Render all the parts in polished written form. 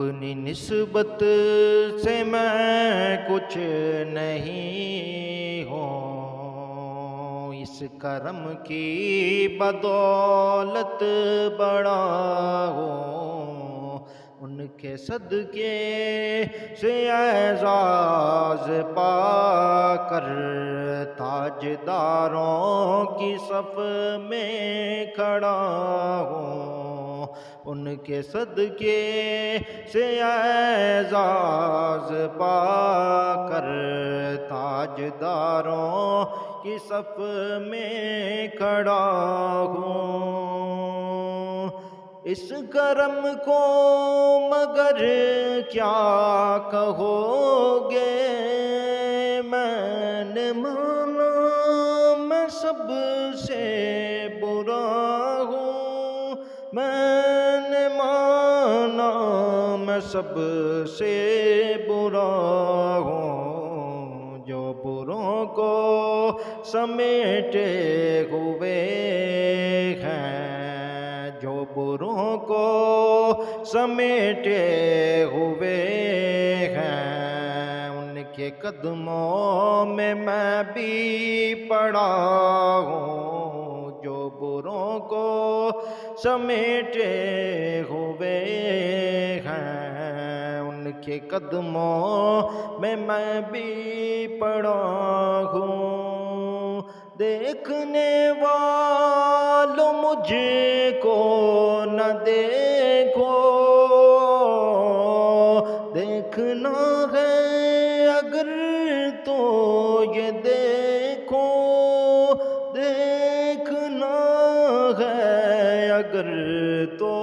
اپنی نسبت سے میں کچھ نہیں ہوں، اس کرم کی بدولت بڑا ہوں، ان کے صدقے سے اعزاز پا کر تاجداروں کی صف میں کھڑا ہوں، ان کے صدقے سے اعزاز پا کر تاجداروں کی صف میں کھڑا ہوں۔ اس کرم کو مگر کیا کہو گے، میں نے مانا میں سب سے برا ہوں، میں نے مانا میں سب سے برا ہوں، جو بروں کو سمیٹے ہوئے ہیں، جو بروں کو سمیٹے ہوئے ہیں، ان کے قدموں میں بھی پڑا ہوں، جو بروں کو سمیٹے ہوئے ہیں، ان کے قدموں میں بھی پڑا ہوں۔ دیکھنے والوں مجھ کو نہ دیکھو، دیکھنا ہے اگر تو یہ دیکھو، دیکھنا ہے اگر تو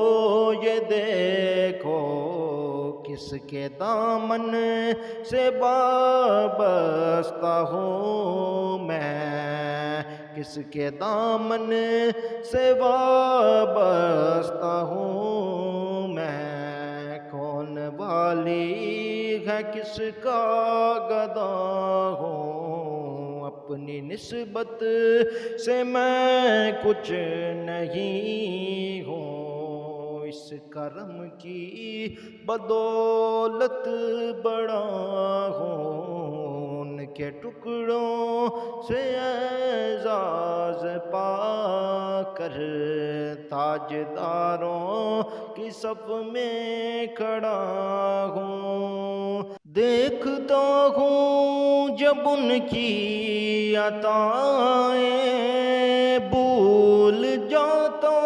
یہ دیکھو، کس کے دامن سے وابستہ ہوں میں، کس کے دامن سے وابستہ ہوں میں، کون والی ہے کس کا گدا ہوں، اپنی نسبت سے میں کچھ نہیں ہوں، اس کرم کی بدولت بڑا ہوں، ان کے ٹکڑوں سے اعزاز پا کر تاجداروں کی صف میں کھڑا ہوں۔ دیکھتا ہوں جب ان کی عطائیں، بھول جاتا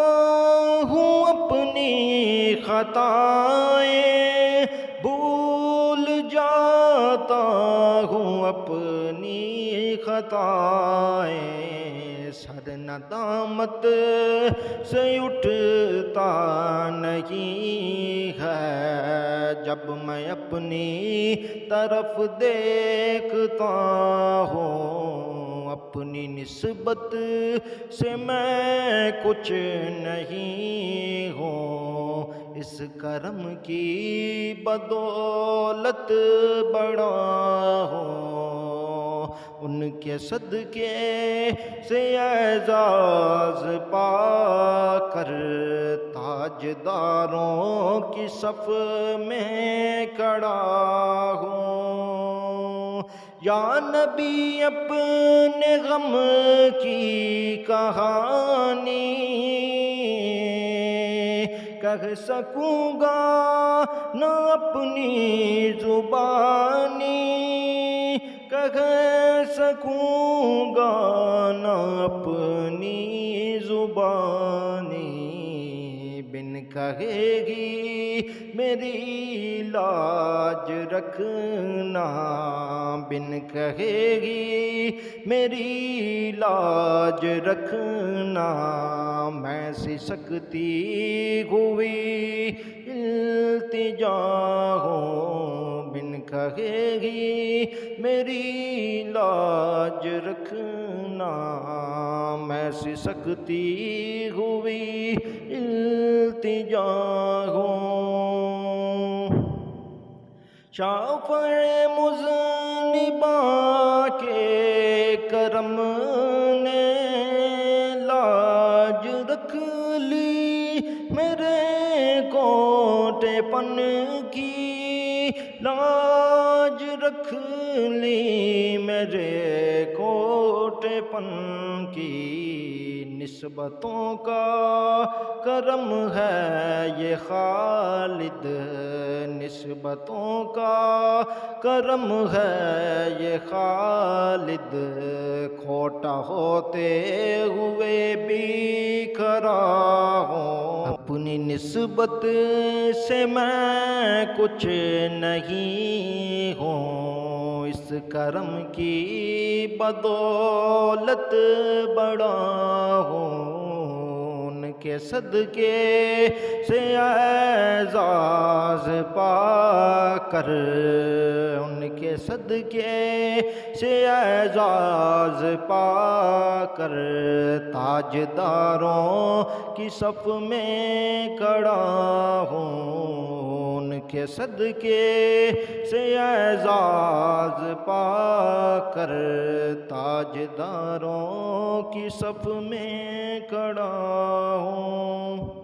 ہوں اپنی خطائیں، بھول جاتا ہوں اپنی خطائیں، سر ندامت سے اٹھتا نہیں ہے، جب میں اپنی طرف دیکھتا ہوں، اپنی نسبت سے میں کچھ نہیں ہوں، اس کرم کی بدولت بڑا ہوں، ان کے صدقے سے اعزاز پا کر تاجداروں کی صف میں کھڑا ہوں۔ یا نبی اپنے غم کی کہانی کہہ سکوں گا نہ اپنی زبانی، کہہ سکوں گا نہ اپنی زبانی، بن کہے گی میری لاج رکھنا، بن کہے گی میری لاج رکھنا، میں سسکتی ہوئی التجا ہوں، بن کہے گی میری لاج رکھنا، میں سسکتی ہوئی التجا ہوں۔ شافع مذنبا کے کرم نے لاج رکھ لی میرے کوٹے پن کی، لاج رکھ لی میرے کوٹے پن کی، نسبتوں کا کرم ہے یہ خالد، نسبتوں کا کرم ہے یہ خالد، کھوٹا ہوتے ہوئے بھی کھڑا ہوں، اپنی نسبت سے میں کچھ نہیں ہوں، اس کرم کی بدولت بڑا ہوں، ان کے صدقے سے اعزاز پا کر، ان کے صدقے سے اعزاز پا کر، تاجداروں کی صف میں کھڑا ہوں، ان کے صدقے سے اعزاز پا کر، تاجداروں کی صف میں کھڑا ہوں۔